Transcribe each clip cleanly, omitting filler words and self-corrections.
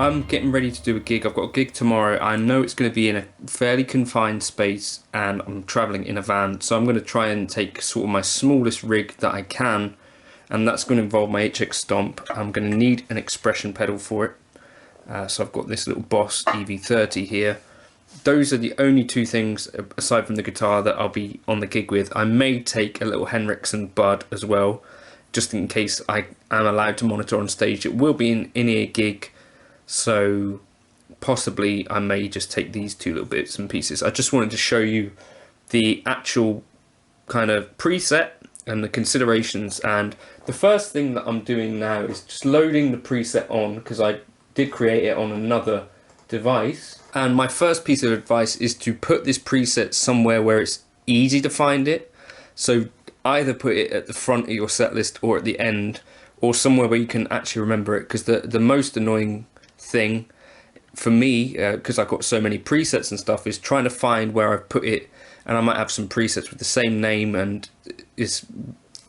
I'm getting ready to do a gig. I've got a gig tomorrow. I know it's going to be in a fairly confined space and I'm travelling in a van. So I'm going to try and take sort of my smallest rig that I can, and that's going to involve my HX Stomp. I'm going to need an expression pedal for it. So I've got this little Boss EV30 here. Those are the only two things aside from the guitar that I'll be on the gig with. I may take a little Henriksen Bud as well, just in case I am allowed to monitor on stage. It will be an in-ear gig, so possibly I may just take these two little bits and pieces. I just wanted to show you the actual kind of preset and the considerations, and the first thing that I'm doing now is just loading the preset on, because I did create it on another device. And my first piece of advice is to put this preset somewhere where it's easy to find it. So either put it at the front of your set list or at the end, or somewhere where you can actually remember it, because the most annoying thing for me, because I've got so many presets and stuff, is trying to find where I've put it, and I might have some presets with the same name and it's,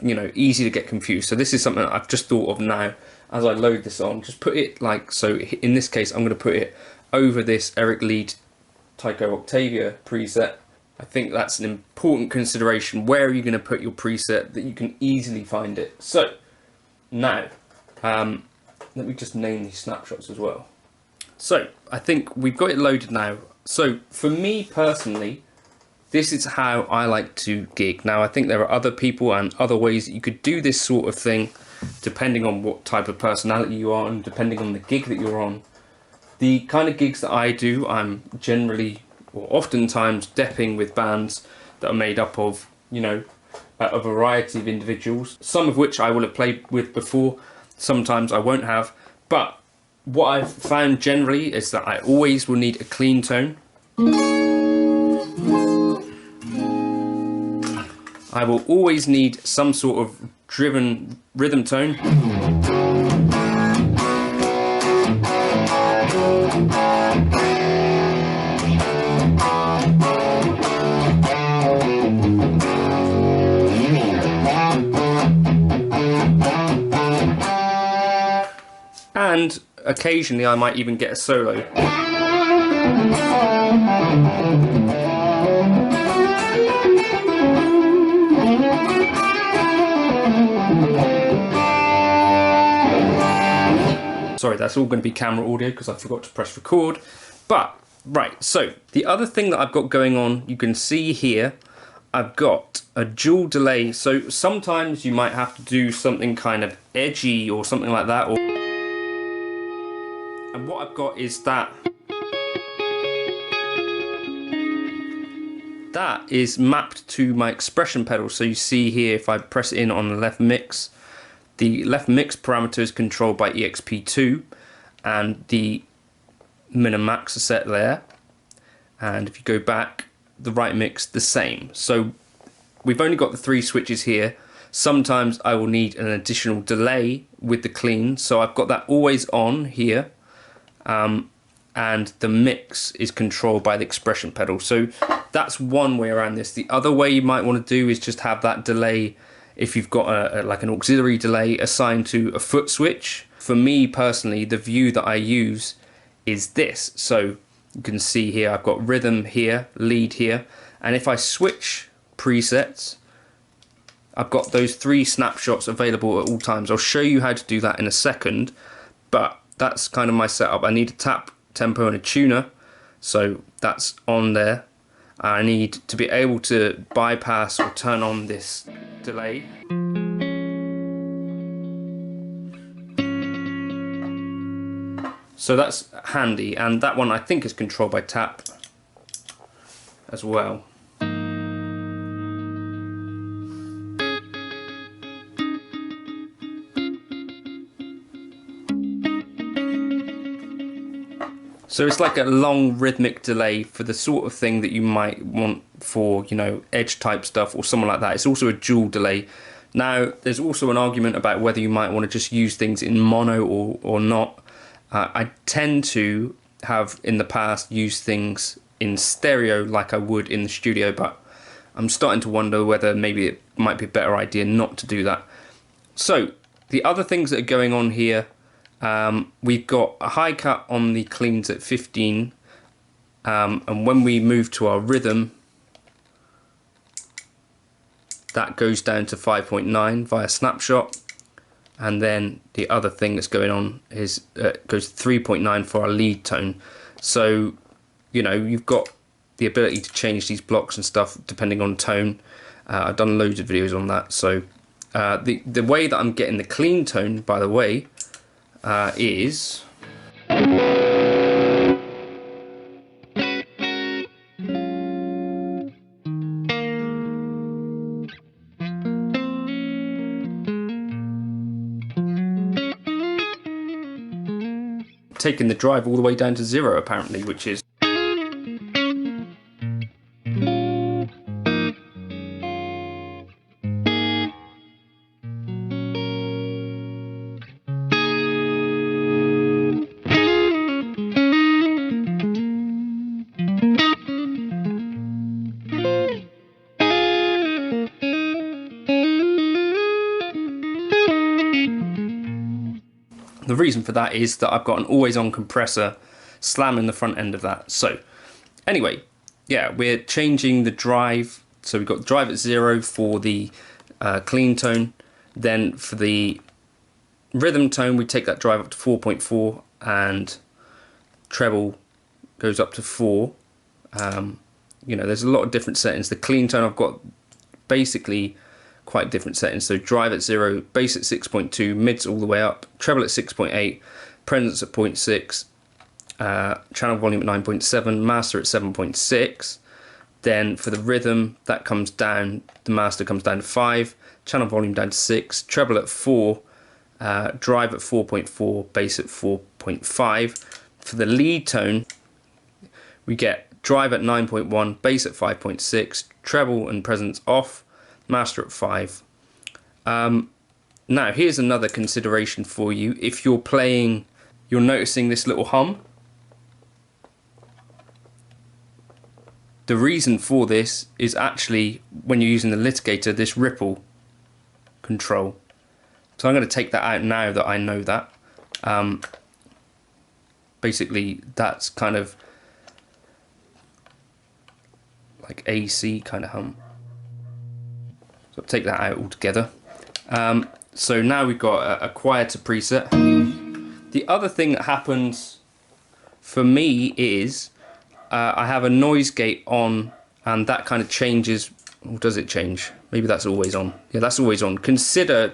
you know, easy to get confused. So this is something that I've just thought of now as I load this on. Just put it like so. In this case I'm going to put it over this Eric Lead Tycho Octavia preset. I think that's an important consideration. Where are you going to put your preset that you can easily find it? So now let me just name these snapshots as well. So I think we've got it loaded now. So for me personally, this is how I like to gig. Now I think there are other people and other ways that you could do this sort of thing, depending on what type of personality you are and depending on the gig that you're on. The kind of gigs that I do, I'm generally or oftentimes depping with bands that are made up of, you know, a variety of individuals, some of which I will have played with before, sometimes I won't have. But what I've found generally is that I always will need a clean tone. I will always need some sort of driven rhythm tone. And occasionally I might even get a solo. Sorry, that's all going to be camera audio because I forgot to press record. But, right, so the other thing that I've got going on, you can see here, I've got a dual delay. So sometimes you might have to do something kind of edgy or something like that. And what I've got is that is mapped to my expression pedal. So you see here, if I press in on the left mix, the left mix parameter is controlled by EXP2, and the min and max are set there. And if you go back, the right mix the same. So we've only got the three switches here. Sometimes I will need an additional delay with the clean, so I've got that always on here. And the mix is controlled by the expression pedal. So that's one way around this. The other way you might want to do is just have that delay, if you've got like an auxiliary delay, assigned to a foot switch. For me personally, the view that I use is this. So you can see here, I've got rhythm here, lead here. And if I switch presets, I've got those three snapshots available at all times. I'll show you how to do that in a second, but that's kind of my setup. I need a tap, tempo and a tuner, so that's on there. I need to be able to bypass or turn on this delay. So that's handy, and that one I think is controlled by tap as well. So it's like a long rhythmic delay for the sort of thing that you might want for, you know, edge type stuff or something like that. It's also a dual delay. Now, there's also an argument about whether you might want to just use things in mono or not. I tend to have in the past used things in stereo like I would in the studio, but I'm starting to wonder whether maybe it might be a better idea not to do that. So the other things that are going on here, We've got a high cut on the cleans at 15, and when we move to our rhythm, that goes down to 5.9 via snapshot. And then the other thing that's going on is goes to 3.9 for our lead tone. So, you know, you've got the ability to change these blocks and stuff depending on tone. I've done loads of videos on that. So the way that I'm getting the clean tone, by the way, is taking the drive all the way down to 0 apparently, which is the reason for that is that I've got an always on compressor slamming the front end of that. So anyway, yeah, we're changing the drive. So we've got drive at 0 for the clean tone. Then for the rhythm tone, we take that drive up to 4.4 and treble goes up to 4. You know, there's a lot of different settings. The clean tone, I've got basically quite different settings. So drive at 0, bass at 6.2, mids all the way up, treble at 6.8, presence at 0.6, channel volume at 9.7, master at 7.6. Then for the rhythm, that comes down, the master comes down to 5, channel volume down to 6, treble at 4, drive at 4.4, bass at 4.5. For the lead tone, we get drive at 9.1, bass at 5.6, treble and presence off, master at 5. Now here's another consideration for you. If you're playing, you're noticing this little hum. The reason for this is actually when you're using the litigator, this ripple control. So I'm going to take that out now that I know that. Basically that's kind of like AC kind of hum. So I'll take that out altogether. So now we've got a quieter preset. The other thing that happens for me is I have a noise gate on, and that kind of changes. Or does it change? Maybe that's always on. Yeah, that's always on. Consider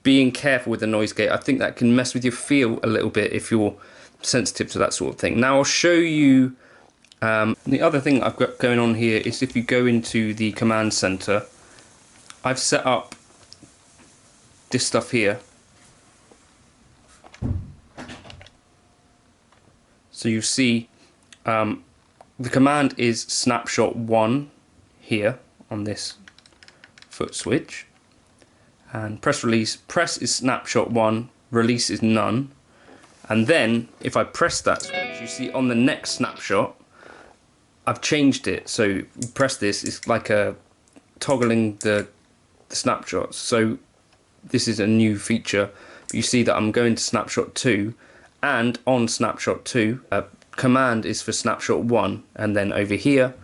being careful with the noise gate. I think that can mess with your feel a little bit if you're sensitive to that sort of thing. Now I'll show you. The other thing I've got going on here is if you go into the command center, I've set up this stuff here. So you see the command is snapshot 1 here on this foot switch, and press release. Press is snapshot 1, release is none. And then if I press that switch, you see on the next snapshot I've changed it. So you press this, it's like a toggling the snapshots. So this is a new feature. You see that I'm going to snapshot 2, and on snapshot 2 command is for snapshot 1, and then over here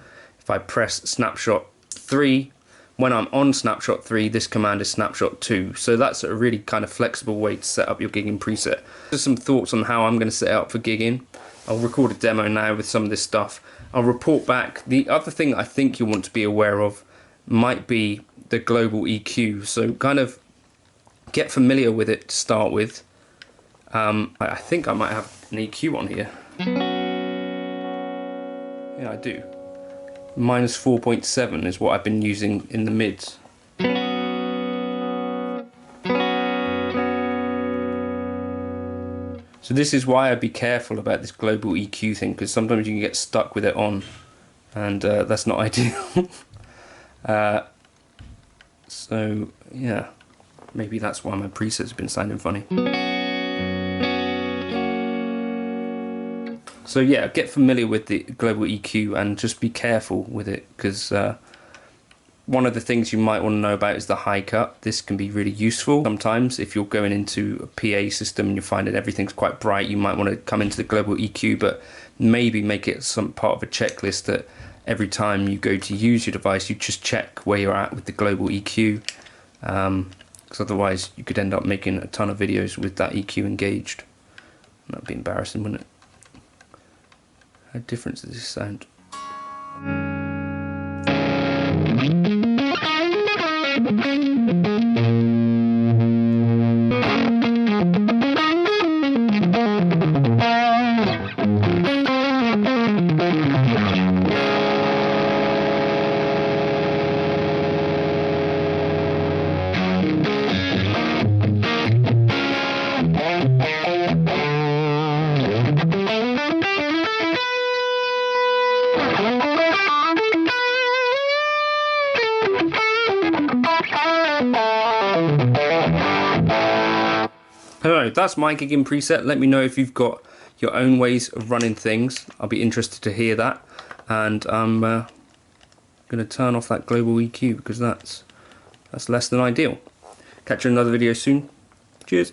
if I press snapshot 3, when I'm on snapshot 3, this command is snapshot 2. So that's a really kind of flexible way to set up your gigging preset. Just some thoughts on how I'm going to set it up for gigging. I'll record a demo now with some of this stuff. I'll report back. The other thing I think you'll want to be aware of might be the global EQ. So kind of get familiar with it to start with. I think I might have an EQ on here. Yeah, I do. Minus 4.7 is what I've been using in the mids. So this is why I'd be careful about this global EQ thing, because sometimes you can get stuck with it on, and that's not ideal. So yeah, maybe that's why my presets have been sounding funny. So yeah, get familiar with the global EQ and just be careful with it, because One of the things you might want to know about is the high cut. This can be really useful sometimes if you're going into a PA system and you find that everything's quite bright. You might want to come into the global EQ, but maybe make it some part of a checklist that every time you go to use your device, you just check where you're at with the global EQ, because otherwise you could end up making a ton of videos with that EQ engaged. That'd be embarrassing, wouldn't it? How different does this sound? Hello, that's my gigging preset. Let me know if you've got your own ways of running things. I'll be interested to hear that. And I'm going to turn off that global EQ because that's less than ideal. Catch you in another video soon. Cheers.